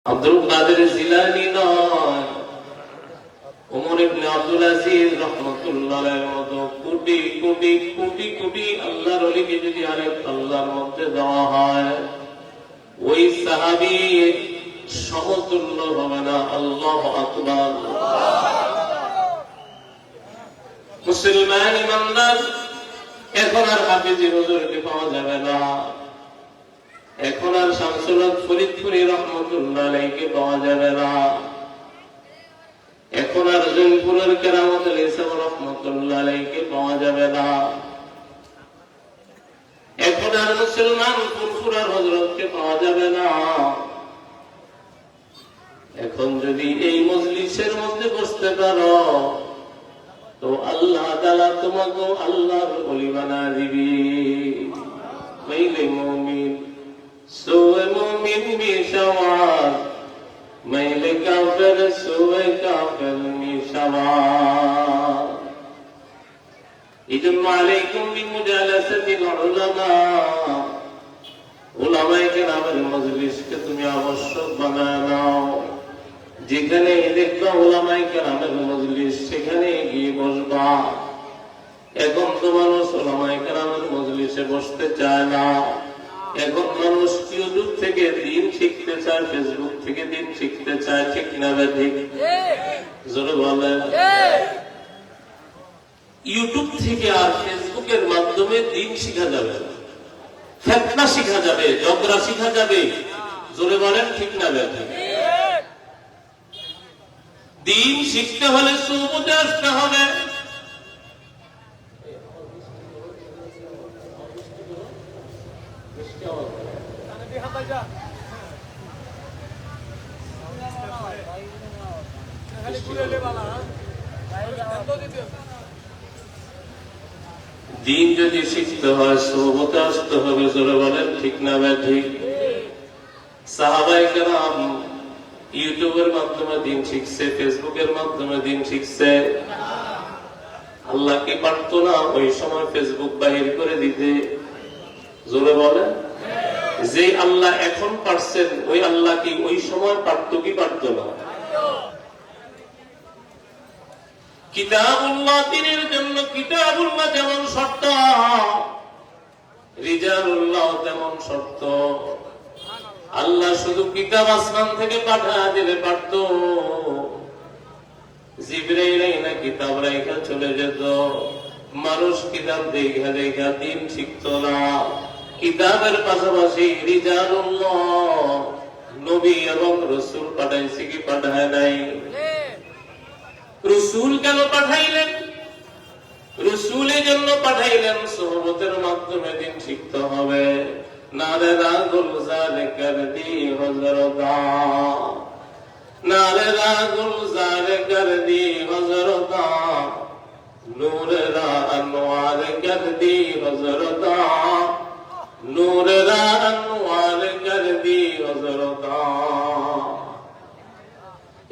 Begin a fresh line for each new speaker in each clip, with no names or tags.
আব্দুল কাদের জিলানী নয়, ওমর ইবনে আব্দুল আজিজ রাহমাতুল্লাহির মতো কোটি কোটি কোটি কোটি আল্লাহর ওলিকে যদি আরেক আল্লাহর মধ্যে দেওয়া হয়, ওই সাহাবী সমতুল্য হবে না। আল্লাহু আকবার। মুসলমান ইমানদার, এখন আর হাফিজি হুজুরকে পাওয়া যাবে না, এখন আর শামসুল হক ফরিদপুরি রহমতুল্লাহ আলাইহিকে পাওয়া যাবে না, এখন আর জৈনপুরের কেরামতুল ইসলাম রহমতুল্লাহ আলাইহিকে পাওয়া যাবে না, এখন আর মুসলমান ফুরফুরার হযরতকে পাওয়া যাবে না। এখন যদি এই মজলিসের মধ্যে বসতে পারো তো আল্লাহ তাআলা তোমাকে আল্লাহর ওলি বানায় দিবি। মাইলে মুমিন সোয়ে মুমিন মিশাওয়ার, মাইলে কাফের সোয়ে কাফের মিশাওয়ার। ইজমা আলাইকুম বিমুজালাসাতিল উলামা, উলামায়ে কেরামের মজলিসকে তুমি আবশ্যক বানায় নাও। যেখানে দেখবা উলামায়ে কেরামের মজলিস সেখানে গিয়ে বসবা। এখন তো মানুষ উলামায়ে কেরামের মজলিসে বসতে চায় না। এখন মানুষ ইউটিউব থেকে দিন শিখতে চায়, ফেসবুক থেকে দিন শিখতে চায়, ঠিক না ঠিক? জোরে বলেন। ইউটিউব থেকে আর ফেসবুকের মাধ্যমে দিন শিখা যাবে না, ফিতনা শিখা যাবে, ঝগড়া শিখা যাবে। জোরে বলেন, ঠিক না ঠিক? দিন শিখতে হলে সুবুতে আসতে হবে। দিন যদি শিখতে হয় সুবুতে আসতে হবে। জোরে বলেন, ঠিক না ঠিক? সাহাবায়ে কেরাম ইউটিউবের মাধ্যমে দিন শিখছে, ফেসবুকের মাধ্যমে দিন শিখছে। আল্লাহ কি পারতো না ওই সময় ফেসবুক বাহির করে দিতে? জোরে বলেন। যে আল্লাহ এখন পারছেন ওই আল্লাহ কি ওই সময় পারতো কি পারতো না? কিতাবুল্লাহ দিনের জন্য কিতাবুল্লাহ যেমন শর্ত, রিজালুল্লাহ তেমন শর্ত। আল্লাহ শুধু কিতাব আসমান থেকে পাঠিয়ে দিলে পারতো, জিবরাইল না কিতাব রাইখা চলে যেত। মানুষ কিতাব দেখা দেখা দিন শিখতো না। কিতাবের পাশাপাশি রিজালুল্লাহ নবী এবং রাসূল পাঠাইছে কি পাঠায় নাই? রাসূল কেন পাঠাইলেন? রাসূলের জন্য পাঠাইলেন সুহবতের মাধ্যমে দিন শিখতে হবে। নারে রাগুল জালে কর দি হযরতা, নারে রাগুল জালে কর দি হযরতা, নূরে রা আনওয়ার কর দি হযরতা, নূরে রা আনওয়ার কর দি হযরতা।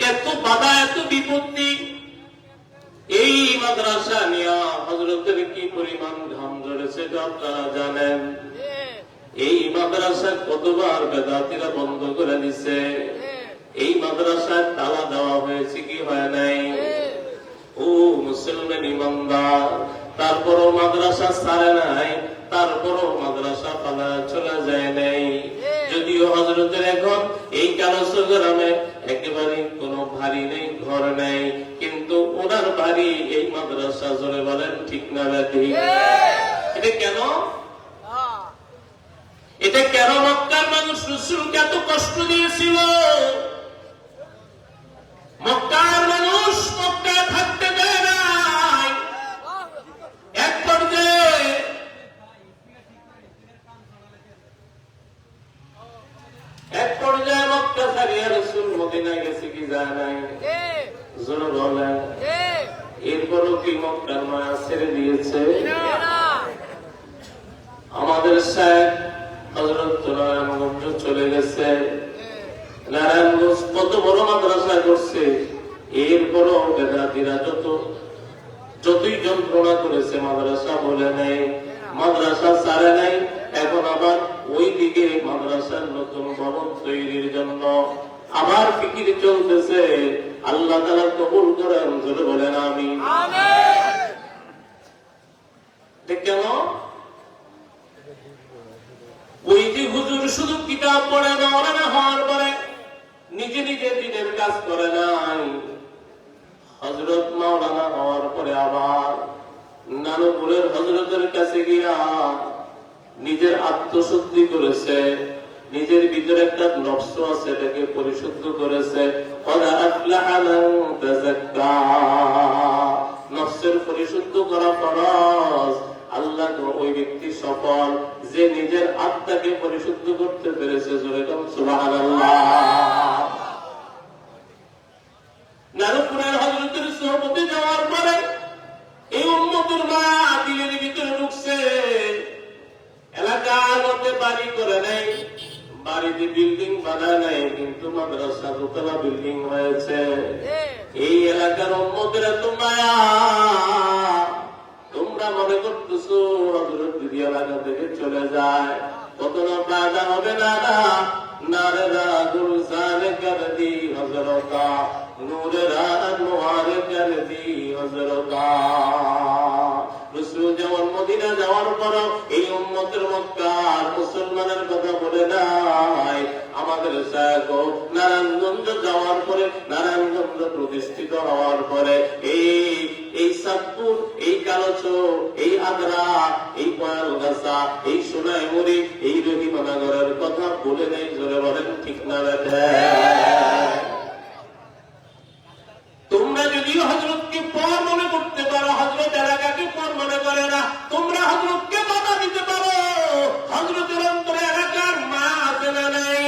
এত বাধা, এত বিপত্তি। এই মাদ্রাসা নিয়া হযরতের কি পরিমাণ ঘাম ঝরেছে আপনারা জানেন। এই মাদ্রাসা কতবার বেদাতীরা বন্ধ করে দিছে। এই মাদ্রাসায় তালা দেওয়া হয়েছে কি হয় নাই? ও মুসলমান ইমানদার, তারপরও মাদ্রাসা ছাড়ে নাই, তারপরও মাদ্রাসা পালা চলে যায় নাই। যদিও হযরতের এখন এই কারসো গ্রামে একেবারে কোনো বাড়ি নেই, ঘর নেই, কিন্তু ওনার বাড়ি এই মাদ্রাসা। জোরে বলেন, ঠিক না ঠিক? এটা কেন? এটা কেন? মক্কার মানুষ রাসূলকে এত কষ্ট দিয়েছিল। মক্কার মানুষ মক্কায় থাকতে দেয় নাই। এক পর্যায়ে মক্কা ছাড়িয়ে রাসূল মদিনায় গেছে কি যায় নাই? জোরে বলেন। এরপরও কি মক্কার মায়া ছেড়ে দিয়েছে? আমাদের শায়েখ হযরত নারায়ণগঞ্জ চলে গেছে। নারায়ণগঞ্জ কত বড় মাদ্রাসা করছে। এরপরও বেদাতীরা যতই যন্ত্রণা করেছে মাদ্রাসা বলে নাই, মাদ্রাসা ছাড়ে নাই। এখন আবার ওই দিকে মাদ্রাসার নতুন ভবন তৈরির জন্য আবার ফিকির চলতেছে, আল্লাহ তাআলা কবুল করেন, জোরে বলেন আমিন। কেন? ওই যে হুজুর শুধু কিতাব পড়ে না হওয়ার পরে নিজে নিজে দিনের কাজ করে নাই, হযরত মাওলানা হওয়ার পরে আবার নানুপুরের হযরতের কাছে গিয়া নিজের আত্মশুদ্ধি করেছে, নিজের ভিতরে একটা নফস আছে এটাকে পরিশুদ্ধ করেছে। নফসের পরিশুদ্ধ করা ফরজ। আল্লাহ ওই ব্যক্তি সফল যে নিজের আত্মাকে পরিশুদ্ধ করতে পেরেছে। জোরে বলুন সুবহানাল্লাহ। নানুপুরের হযরতের সোহবতে যাওয়ার পরে এই উম্মতের মা দিলের ভিতরে ঢুকছে। এলাকার মধ্যে বাড়ি করে নাই, বাড়িতে বিল্ডিং বানায় নাই, কিন্তু মাদ্রাসা দোতলা বিল্ডিং হয়েছে। এই এলাকার উম্মতের এত মায়া, তোমরা মনে করতেছো হযরত যদি এলাকা থেকে চলে যায় কত না ফায়দা হবে। না নারেরা গুলজানে কর দি হযরতা, নূরেরা নোয়ারে কর দি হযরতা। রাসূল যেমন মদিনা যাওয়ার পর এই উম্মতের মক্কার মুসলমানের কথা বলে নাই, আমাদের শায়খ নারায়ণগঞ্জ যাওয়ার পরে, নারায়ণগঞ্জ প্রতিষ্ঠিত হওয়ার পরে এই সাতপুর, এই কালচর, এই আদ্রা, এই পয়ালগাছা, এই সোনাইমুড়ি, এই রহিমানগরের কথা বলে নেই। জোরে বলেন ঠিক না বেঠে? তোমরা যদিও হযরতকে পর মনে করতে পারো, হযরত এলাকাকে পর মনে করে না, তোমরা হযরতকে বাধা দিতে পারো। হযরতের অন্তরে এলাকার মা আছে না নাই?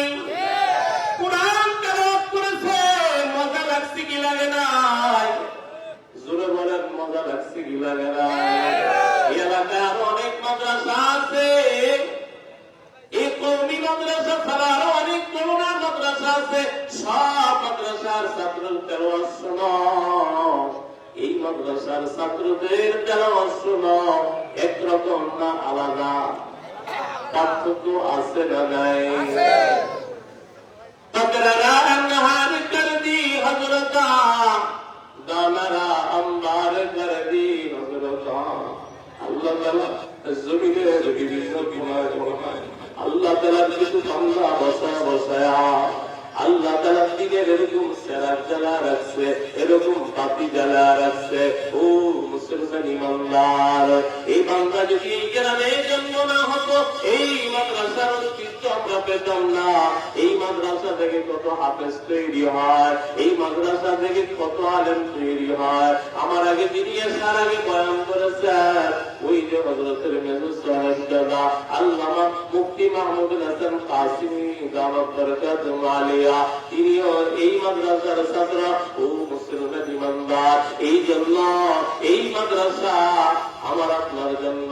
কুরআন তেলাওয়াত করেছে, মজা লাগছে কি লাগে নাই? জোরে বলেন মজা লাগছে কি লাগে নাই? এই এলাকায় আরো অনেক মাদ্রাসা আছে, এই কওমি মাদ্রাসা ছাড়া আরো অনেক করোনা মাদ্রাসা আছে। সব মাদ্রাসার ছাত্র তেলাওয়াত শোনো, এই মাদ্রাসার ছাত্রদের তেলাওয়াত শোনো, একরকম না আলাদা? পার্থক্য আছে না নাই? তকরারা আনহার কর দি হযরতা, দানারা আম্বার কর দি হযরতা। আল্লাহ তাআলা জমিনের বিভিন্ন বিমার আল্লাহ তাআলা কিছু বান্দা বসায়া আল্লাহ তাআলা দিনের এরকম সেরাত জ্বালা রাখছে, এরকম বাতি জ্বালা রাখছে। ও মুসলমান ইমানদার, এই বান্দা যদি এই গ্রামে জন্ম না হতো, এই মাদ্রাসার অস্তিত্ব আমরা পেতাম না। এই মাদ্রাসা থেকে কত হাফেজ তৈরি হয়, এই মাদ্রাসা থেকে কত আলেম তৈরি হয়। আমার আগে যিনি আসার আগে বয়ান করেছেন, ওই যে হযরতের মেজর সাহেব দাদা আল্লামা মুফতি মাহমুদুল হাসান কাসিমি দাওয়াত বরকাতুহু আলিয়া, তিনিও এই মাদ্রাসার ছাত্র। ও মুসলমান ইমানদার, এই জন্য এই মাদ্রাসা আমার আপনার জন্য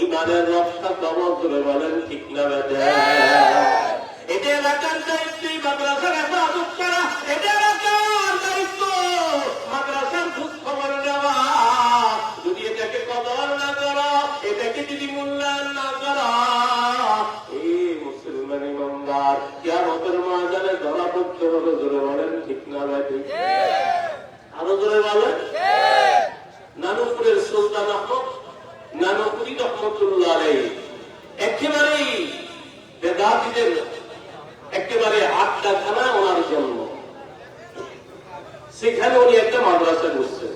ইমানের রক্ষা কবচ। করে বলেন ঠিক না বেঠে? এটা এলাকার দায়িত্ব, মাদ্রাসার হেফাজত করা এটা এলাকার দায়িত্ব। মাদ্রাসার খোঁজ খবর নেওয়া, যদি এটাকে কদর না করা, এটাকে যদি মূল্যায়ন না করা, এই মুসলমান ইমানদার কিয়ামতের ময়দানে ধরা পড়তে হবে। জোরে বলেন ঠিক না বেঠে? আরো জোরে বলেন। নানুপুরের সুলতান আহমদ নানুপুরি রহমতুল্লাহ আলাইহি একেবারেই বেদাতীদের একেবারে আড্ডাখানা ওনার জন্ম। সেখানে উনি একটা মাদ্রাসা করছেন।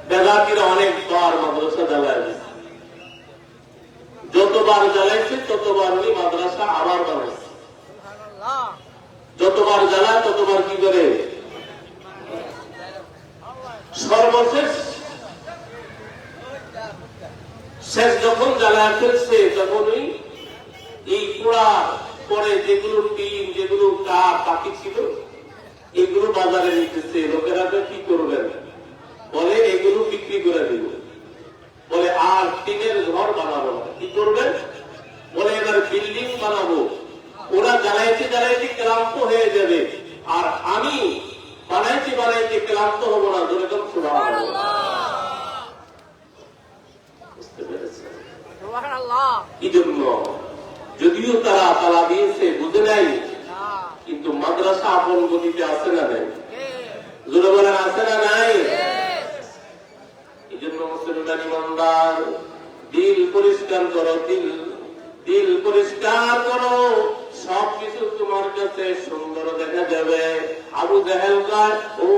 বেদাতীরা অনেকবার মাদ্রাসা জ্বালায়, যতবার জ্বালাইছে ততবার উনি মাদ্রাসা আবার বানাইছে। যতবার জ্বালায় ততবার কি করে? সর্বশেষ যখন জ্বালায় ফেলছে, তখনই এই পোড়া পরে যেগুলো টিন, যেগুলো কাঠ বাকি ছিল, এগুলো বাজারে নিতেছে। লোকেরা কি করবেন? বলে এগুলো বিক্রি করে দিব। বলে আর টিনের ঘর বানাবো না। কি করবেন? বলে এবার বিল্ডিং বানাবো। ওরা জ্বালাইতে জ্বালাইতে ক্লান্ত হয়ে যাবে, আর আমি বানাইতে বানাইতে ক্লান্ত হবো না। যেরকম সুবহানাল্লাহ। বুঝতে পেরেছেন? সুবহানাল্লাহ। এই জন্য যদিও তারা তালা দিয়েছে, বুঝে নাই, কিন্তু কিন্তু মাদ্রাসা আপন গতিতে আছে না নাই? জোরে বলেন আছে না নাই? এই জন্য মুসলমান ইমানদার, দিল পরিষ্কার করো, দিল পরিষ্কার করো, সবকিছু তোমার কাছে সুন্দর দেখা যাবে। আবু জাহেল কয়, ও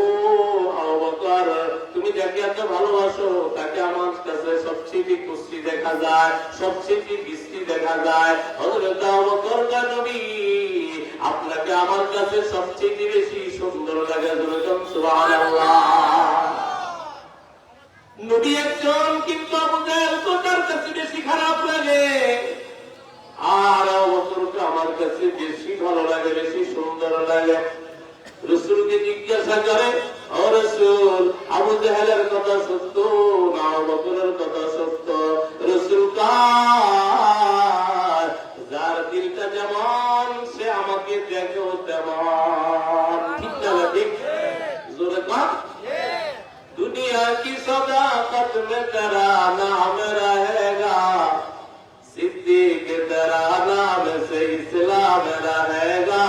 আবু বকর, তুমি যাকে এত ভালোবাসো তাকে আমার কাছে সবচেয়ে কুস্তি দেখা যায়, সবচেয়ে বৃষ্টি দেখা যায়। হযরত আবু বকর কয়, নবী আপনাকে আমার কাছে সবচেয়ে বেশি সুন্দর লাগে। সুবহানাল্লাহ। নবী একজন, কিন্তু আবু জাহেল তো তার কাছে বেশি খারাপ লাগে। আর আবু বকরকে আমার কাছে বেশি ভালো লাগে, বেশি সুন্দর লাগে। রাসূলকে জিজ্ঞাসা করে, ও রাসূল, আবু জাহেলের কথা সত্য না আবু বকরের কথা সত্য? রাসূল কয়, যার দিলটা যেমন সে আমাকে দেখেও তেমন। ঠিক না ঠিক? জোরে কর। दुनिया की सदाकत में तेरा नाम रहेगा, सिद्दीक तेरा नाम से इस्लाम रहेगा,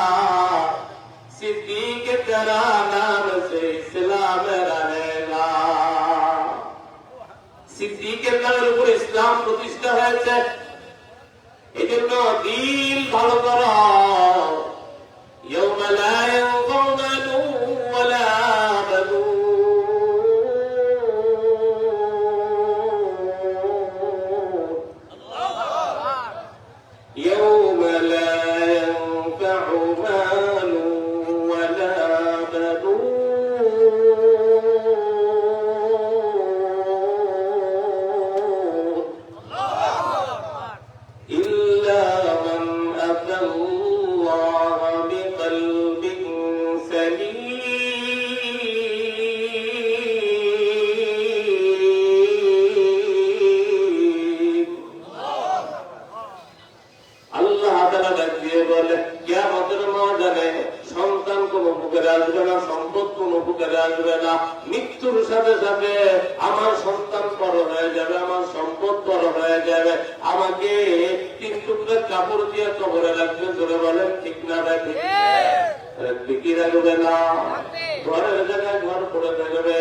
सिद्दीक तेरा नाम से इस्लाम रहेगा। সিদ্দিকের নামের উপর ইসলাম প্রতিষ্ঠা হয়েছে। এই জন্য দিল ভালো করো। يوم لا ينفع مال ولا بنون يوم لا ينفع مال ولا بنون إلا من أتى الله بقلب سليم। আল্লাহ তাআলা ডাক দিয়ে বলে, কিয়ামতের ময়দানে সন্তান কোনো উপকারে আসবে না, সম্পদ কোনো উপকারে আসবে না। মৃত্যুর সাথে সাথে আমার সন্তান বড় হয়ে যাবে, আমার সম্পদ বড় হয়ে যাবে, আমাকে 3 টুকরা কাপড় দিয়ে কবরে রাখবে। ধরে বলেন ঠিক না রাখবে? কি রাখবে না? ঘরের জায়গায় ঘর পড়ে থাকবে,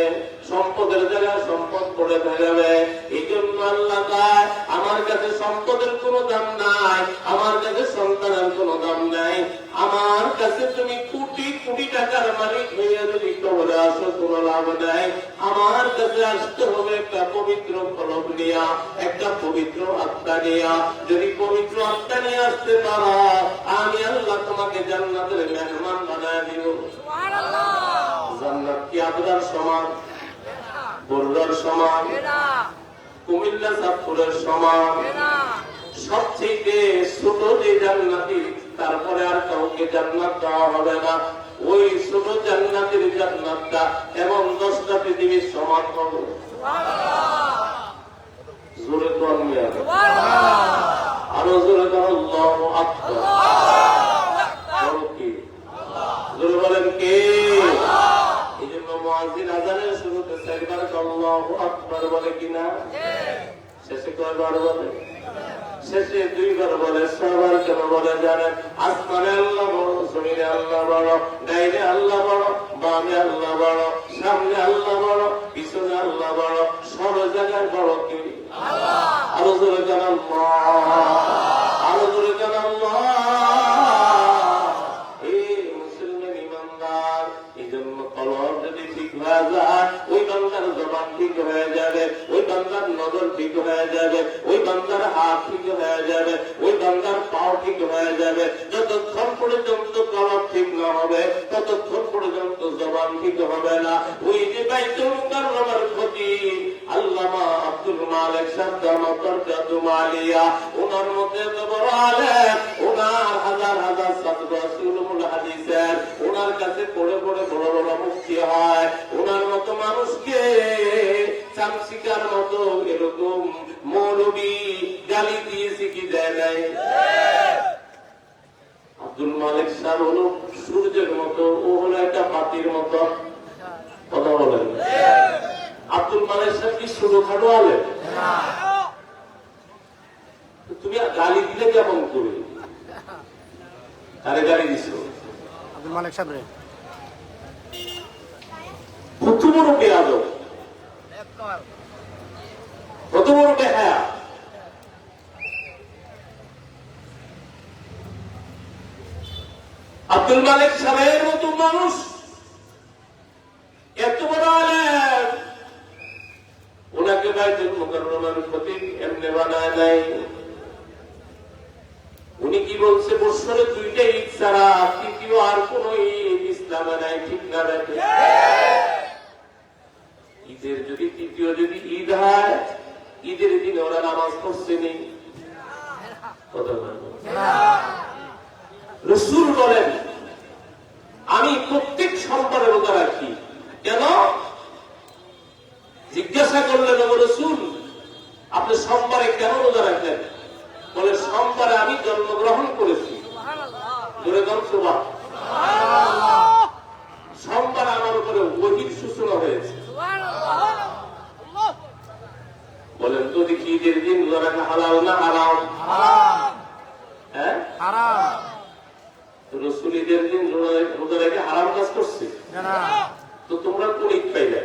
সম্পদের জায়গায় সম্পদ পড়ে থাকবে। এই জন্য আল্লাহ কয়, আমার কাছে সম্পদের কোনো দাম নাই, আমার কাছে সন্তানের কোনো দাম নাই। আমার কাছে তুমি কোটি কোটি টাকার মালিক হইয়া যদি কবরে আসো, কোনো লাভ নাই। আমার কাছে আসতে হবে একটা পবিত্র কলব নিয়া, একটা পবিত্র আত্মা নিয়া। যদি পবিত্র আত্মা নিয়ে আসতে পারো, আমি আল্লাহ তোমাকে জান্নাতের মেহমান বানায় দিব। জান্নাত কি আবরার সমান, বররার সমান, কুমিল্লা চাঁদপুরের সমান? সবচেয়ে ছোট যে জান্নাতি, তারপরে আর কাউকে জান্নাত দেওয়া হবে না। ওই ছোট জান্নাতের জান্নাতটা এমন 10টা পৃথিবীর সমান হবে। জোরে কর মিয়া, আরো জোরে কর, আল্লাহু আকবার। বলো কি? জোরে বলেন কে? এই জন্য মুয়াজ্জিন আযানের শুরুতে 4 বার আল্লাহু আকবার বলে কিনা? শেষে কয়বার বলে? শেষে 2 বার বলে। 6 বার কেন বলে জানেন? আসমানে আল্লাহ বড়, জমিনে আল্লাহ বড়, ডাইনে আল্লাহ বড়, বামে আল্লাহ বড়, সামনে আল্লাহ বড়, পিছনে আল্লাহ বড়, সব জায়গায় বড় কে? আল্লাহ। আরো জোরে কেন আল্লাহ, আরো জোরে কেন আল্লাহ। এই মুসলমান ইমানদার, এই জন্য কলব যদি ঠিক হয়ে যায়, ওই বান্দার জবান ঠিক হয়ে যাবে, ওই বান্দার নজর ঠিক হয়ে যাবে, ওই বান্দার হাত ঠিক হয়ে যাবে, ওই বান্দার পাও ঠিক হয়ে যাবে। যতক্ষণ পর্যন্ত কলব ঠিক না হবে, ততক্ষণ পর্যন্ত জবান ঠিক হবে না। ওই যে বাইতুল মুকাররমের ক্ষতি আল্লামা আব্দুল মালিক সাহেব দামাতুল আলিয়া, ওনার মধ্যে এত বড় আলেম, ওনার হাজার হাজার ছাত্র উলুমুল হাদিসের, ওনার কাছে পড়ে পড়ে বড় বড় মুফতি হয়। ওনার মতো মানুষকে চামচিকার মতো এরকম মৌলবী গালি দিয়েছে কি দেয় নাই? আব্দুল মালিক সাহেব হলো সূর্যের মতো, ও হলো একটা পাতির মতো। কথা বলেন। আব্দুল মালিক সাহেব কি ছোটখাটো আলেম? তুমি গালি দিলে কেমন করে? আরে গালি দিছো
মালিক সাহেব রে
কত বড় বেয়াদব, কত বড় বেহায়া। আব্দুল মালিক সাহেবের মতো মানুষ এত বড় আলেম, ওনাকে বাইতুল মুকাররমার খতিব এমনি বানায় নাই। উনি কি বলছে, বছরে 2টা ঈদ ছাড়া তৃতীয় আর কোন ঈদ ইসলামে নাই, ঠিক না? দেখে ঈদের যদি তৃতীয় যদি ঈদ হয়, ঈদের দিন ওরা নামাজ পড়ছে নেই। রাসূল বলেন, আমি প্রত্যেক সোমবারে রোজা রাখি। কেন? জিজ্ঞাসা করলেন, ও রাসূল, আপনি সোমবারে কেন রোজা রাখলেন? বলে, সোমবারে আমি জন্মগ্রহণ করেছি। জোরে বল সুবহানাল্লাহ। সোমবার আমার উপরে ওহীর সূচনা হয়েছে। বলেন তো দেখি, ঈদের দিন রোজা রাখা হালাল না হারাম? হ্যাঁ,
হারাম।
রাসূল ঈদের দিন রোজা রেখে হারাম কাজ করছে? তো তোমরা কোন ঈদ পাইলে?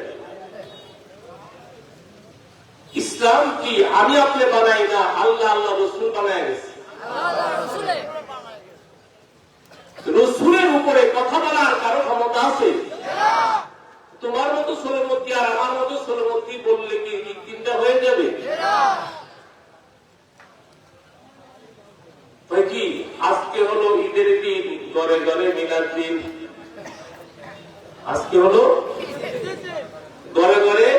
ইসলাম কি আমি আপনি বানাই না, আল্লাহ আল্লাহ রাসূল বানায় গেছে। রাসূলের উপরে কথা বলার কারো ক্ষমতা আছে? তোমার মতো সোলমতি আর আমার মতো সোলমতি বললে কি চিন্তা হয়ে যাবে? কি আজকে হলো ঈদের দিন, ঘরে ঘরে মিলাদ দিন। আজকে হলো ঘরে ঘরে,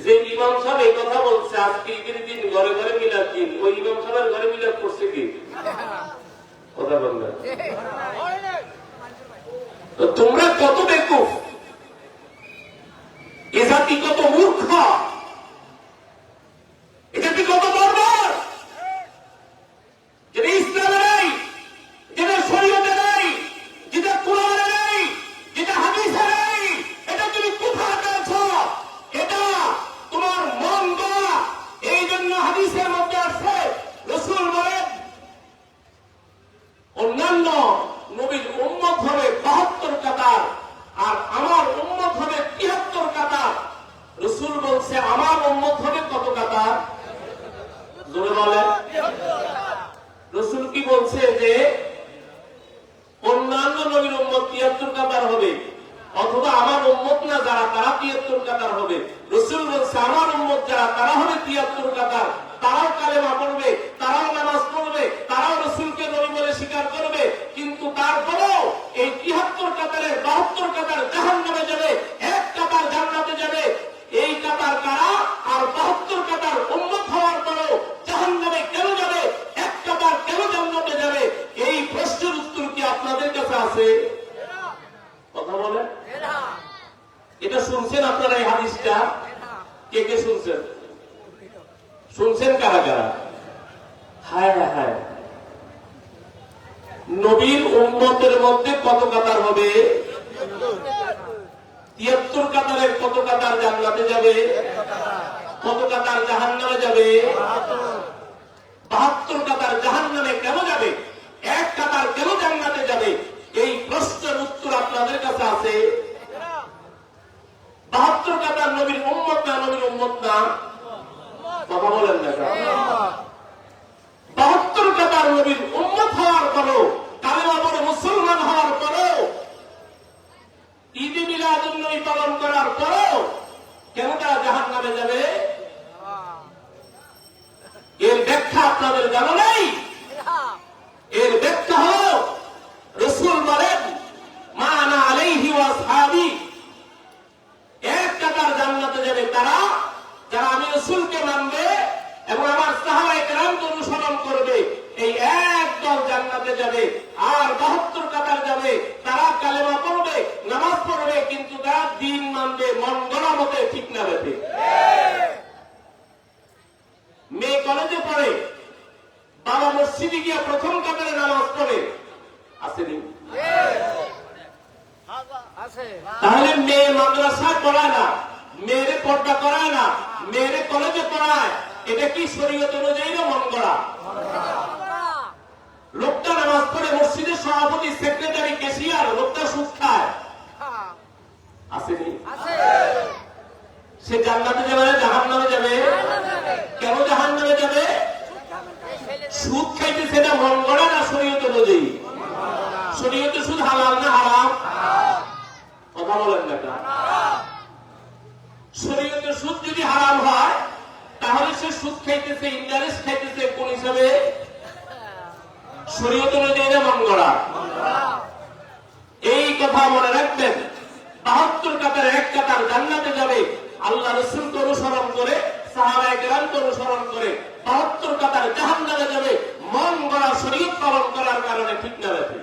যে ইমাম সাহেব এই কথা বলছে আজকে ঈদের দিন ঘরে ঘরে মিলাদ দিন, ওই ইমাম সাহেবের ঘরে মিলাদ করছে কি? কথা বললেন। তোমরা কত বেকুফ, এ জাতি কত মূর্খ, এ জাতি কত বর্বর, যেটা ইসলামে নেই, যেটা শরীয়তে নেই, যেটা কোরআনে নেই, যেটা হাদিসে নেই, এটা তুমি কোথায় পেয়েছ? এটা তোমার মন গড়া। এই জন্য হাদিসের মধ্যে আছে, রাসূল বলেন, অন্যান্য নবীর উম্মত হবে 72 কাতার, আর আমার উম্মত হবে 73 কাতার। রাসূল বলছে, আমার উম্মত হবে কত কাতার? জোরে বলে। রাসূল কি বলছে যে অন্যান্য নবীর উম্মত 73 কাতার হবে, অথবা আমার উম্মত না যারা, তারা 73 কাতার হবে। রাসূল বলছে, আমার উম্মত যারা, তারা হবে 73 কাতার। তারাও কালেমা পড়বে, তারাও নামাজ পড়বে, তারাও রাসূলকে নবী বলে স্বীকার করবে, কিন্তু তারপরেও এই 73 কাতারের 72 কাতার জাহান্নামে যাবে, 1 কাতার জান্নাতে যাবে। এই কাতার কারা? আর 72 কাতার উম্মত হওয়ার পরেও জাহান্নামে কেন যাবে, 1 কাতার কেন জান্নাতে যাবে? এই প্রশ্নের উত্তর কি আপনাদের কাছে আছে? কথা বলে। এটা শুনছেন আপনারা? এই হাদিসটা কে কে শুনছেন? শুনছেন কারা কারা? হায় হায়, নবীর উম্মতের মধ্যে কত কাতার হবে? 73 কাতারের কত কাতার জান্নাতে যাবে? কত কাতার জাহান্নামে যাবে? 72 কাতার জাহান্নামে কেন যাবে, 1 কাতার কেন জান্নাতে যাবে? এই প্রশ্নের উত্তর আপনাদের কাছে আছে? 72 কাতার নবীর উম্মত না, নবীর উম্মত না? কথা বলেন না। 72 কাতার নবীর উম্মত হওয়ার পরেও, কালেমা পড়ে মুসলমান হওয়ার পরেও, ঈদে মিলাদুন নবী পালন করার পরেও কেন তারা জাহান্নামে যাবে? এর ব্যাখ্যা আপনাদের জানা নেই। এর ব্যাখ্যা হল, রাসূল বলেন, মা আনা আলাইহি ওয়া আসহাবী, 1 কাতার জান্নাতে যাবে তারা যারা আমি রাসূলকে মানবে এবং আমার সাহাবায়ে কেরামকে অনুসরণ করবে। এই 1 দল জান্নাতে যাবে। আর 72 কাতার যাবে তারা কালেমা পড়বে, নামাজ পড়বে, কিন্তু তারা দিন মানবে মন গড়া মতে, ঠিক না বেঠে? মেয়ে কলেজে পড়ে, বাবা মসজিদে গিয়ে প্রথম কাতারে নামাজ পড়ে, আসেনি? তাহলে মেয়ে মাদ্রাসায় পড়ায় না, মেয়েরে পর্দা করায় না, মেয়েরে কলেজে পড়ায়, এটা কি শরীয়ত অনুযায়ী না মন গড়া? লোকটা নামাজ পড়ে মসজিদের সভাপতি, সেক্রেটারি, ক্যাশিয়ার, লোকটা সুদ খায়, আসেনি? সে জান্নাতে যাবে না জাহান্নামে যাবে? কেন জাহান্নামে যাবে? সুদ খাইতে সেটা মন গড়া না শরীয়ত অনুযায়ী? শরীয়তে সুদ হালাল না হারাম? কথা বলেন না কেন? শরীয়তে সুদ যদি হারাম হয় তাহলে সে সুদ খাইতেছে, ইন্টারেস্ট খাইতেছে কোন হিসাবে? শরীয়ত অনুযায়ী না মন গড়া? এই কথা মনে রাখবেন। 72 কাতার এক কাতার জান্নাতে যাবে আল্লাহ রাসূলকে অনুসরণ করে, সাহাবায়ে কেরামকে অনুসরণ করে। 72 কাতার জাহান্নামে যাবে মন গড়া শরীয়ত পালন করার কারণে। ঠিক না বেঠিক?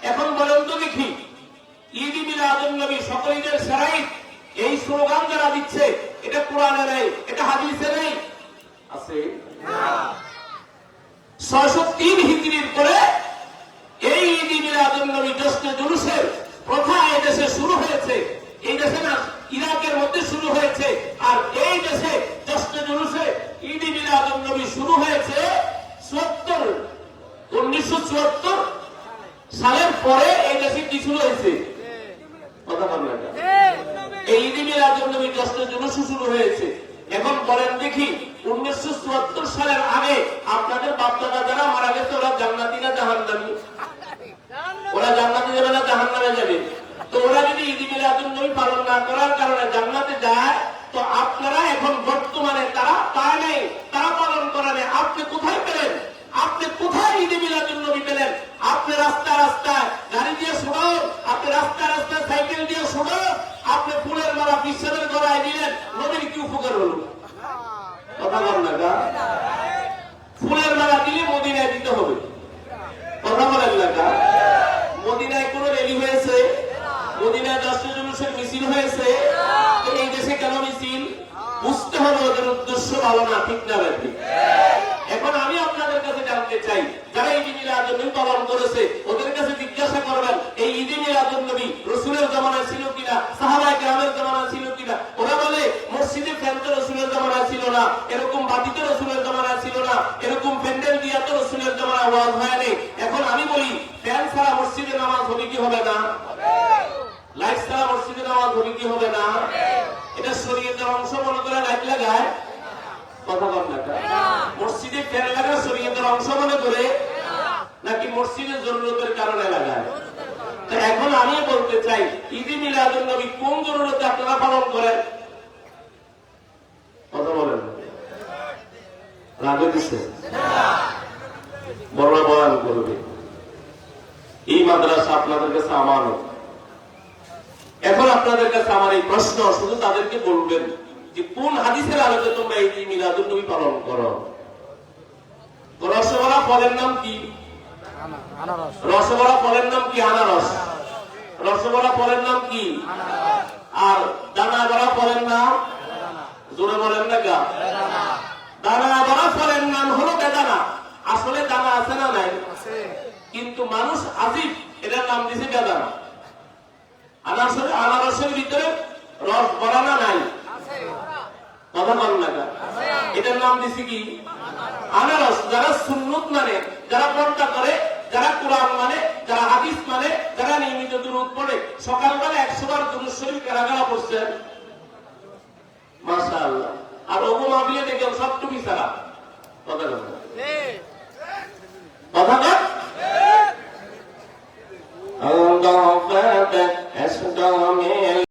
এখন বলেন তো দেখি, ঈদ মিলাদুন নবী, সকল ঈদের সেরা ঈদ, এই স্লোগান যারা দিচ্ছে এটা কোরআনে নেই, এটা হাদিসে নেই, আছে? 603 হিজরির পরে এই ঈদ মিলাদুন নবী জশ্নে জুলুসের প্রথা এই দেশে শুরু হয়েছে। এই দেশে না, ইরাকের মধ্যে শুরু হয়েছে। আর এই দেশে জশ্নে জুলুসে ঈদ মিলাদুন নবী শুরু হয়েছে 1974 সালের পরে। এই দেশে কি শুরু হয়েছে? কথা বলবেন না? এই ঈদ মিলাদুন নবী জশ্নে জুলুস শুরু হয়েছে। এখন বলেন দেখি, 1974 সালের আগে আপনাদের বাপ-দাদা যারা মারা গেছে ওরা জান্নাতি না জাহান্নামী? ওরা জান্নাতে যাবে না জাহান্নামে যাবে? তো ওরা যদি ঈদ মিলাদুন নবী পালন না করার কারণে জান্নাতে যায়, তো আপনারা এখন বর্তমানে তারা পায় নাই, তারা পালন করে নাই, আপনি কোথায় পেলেন? আপনি কোথায় ঈদ মিলাদুন নবী পেলেন? আপনি রাস্তায় রাস্তায় গাড়ি দিয়ে শোনান, আপনি রাস্তায় রাস্তায় সাইকেল দিয়ে শোনান, আপনি ফুলের মালা বিশ্বের গলায় দিলেন, নবীর কি উপকার হলো? কথা বল না গা? ফুলের মালা দিলে মদিনায় দিতে হবে। কথা বলেন না গা? মদিনায় কোন র্যালি হয়েছে? মদিনায় জশ্নে জুলুসের মিছিল হয়েছে? তো এই দেশে কেন মিছিল? বুঝতে হবে ওদের উদ্দেশ্য ভালো না। ঠিক না বেঠিক? এখন আমি আপনাদের কাছে জানতে চাই, যারা ঈদ মিলাদুন নবী পালন করেছে ওদের কাছে জিজ্ঞাসা করবেন, এই ঈদ মিলাদুন নবী রাসূলের জামানায় ছিল কিনা, সাহাবায়ে কেরামের জামানায় ছিল কিনা? ওরা বলে মসজিদে ফ্যান তো রাসূলের জামানায় ছিল না, এরকম বাতি তো রাসূলের জামানায় ছিল না, এরকম প্যান্ডেল দিয়া তো রাসূলের জামানায় ওয়াজ হয় নাই। এখন আমি বলি, ফ্যান ছাড়া মসজিদে নামাজ হবে কি হবে না? লাইট ছাড়া মসজিদে নামাজ হবে কি হবে না? এটা শরীয়তের অংশ মনে করে লাইট লাগায়? কথা বল না? মসজিদে ফ্যান লাগা শরীয়তের অংশ মনে করে নাকি মসজিদের জরুরতের কারণে লাগায়? এখন আমি বলতে চাই, ঈদ মিলাদুন নবী কোন জরুরতে আপনারা পালন করেন? কথা বলেন। রাগে দিচ্ছে, বড় বয়ান করবে। এই মাদ্রাসা আপনাদের কাছে আমানত। এখন আপনাদের কাছে আমার এই প্রশ্ন, শুধু তাদেরকে বলবেন যে কোন হাদিসের আলোকে তোমরা ঈদ মিলাদুন নবী পালন করো? রসগোল্লা ফলের নাম কি? রসগোল্লা ফলের নাম কি? আনারস। রসগোল্লা ফলের নাম কি? আর দানা বড়া ফলের নাম? জোরে বলেন না গা? দানা বড়া ফলের নাম হলো বেদানা। আসলে দানা আছে না নাই? কিন্তু মানুষ আজিব এটার নাম দিছে বেদানা। আনারসের ভিতরে রস ভরা না নাই? কথা বল না গা? এটার নাম দিছে কি? আনারস। যারা সুন্নত মানে, যারা পর্দা করে, যারা কোরআন মানে, যারা হাদিস মানে, যারা নিয়মিত দুরূদ পড়ে, সকালবেলা 100 বার দুরূদ শরীফ কারা কারা পড়ছেন? মাশাআল্লাহ। আর ওগো মাহফিলে দেখেন সব টুপি ছাড়া। কথা বল। কথা বল। আল্লাহ ফাতা আসদামে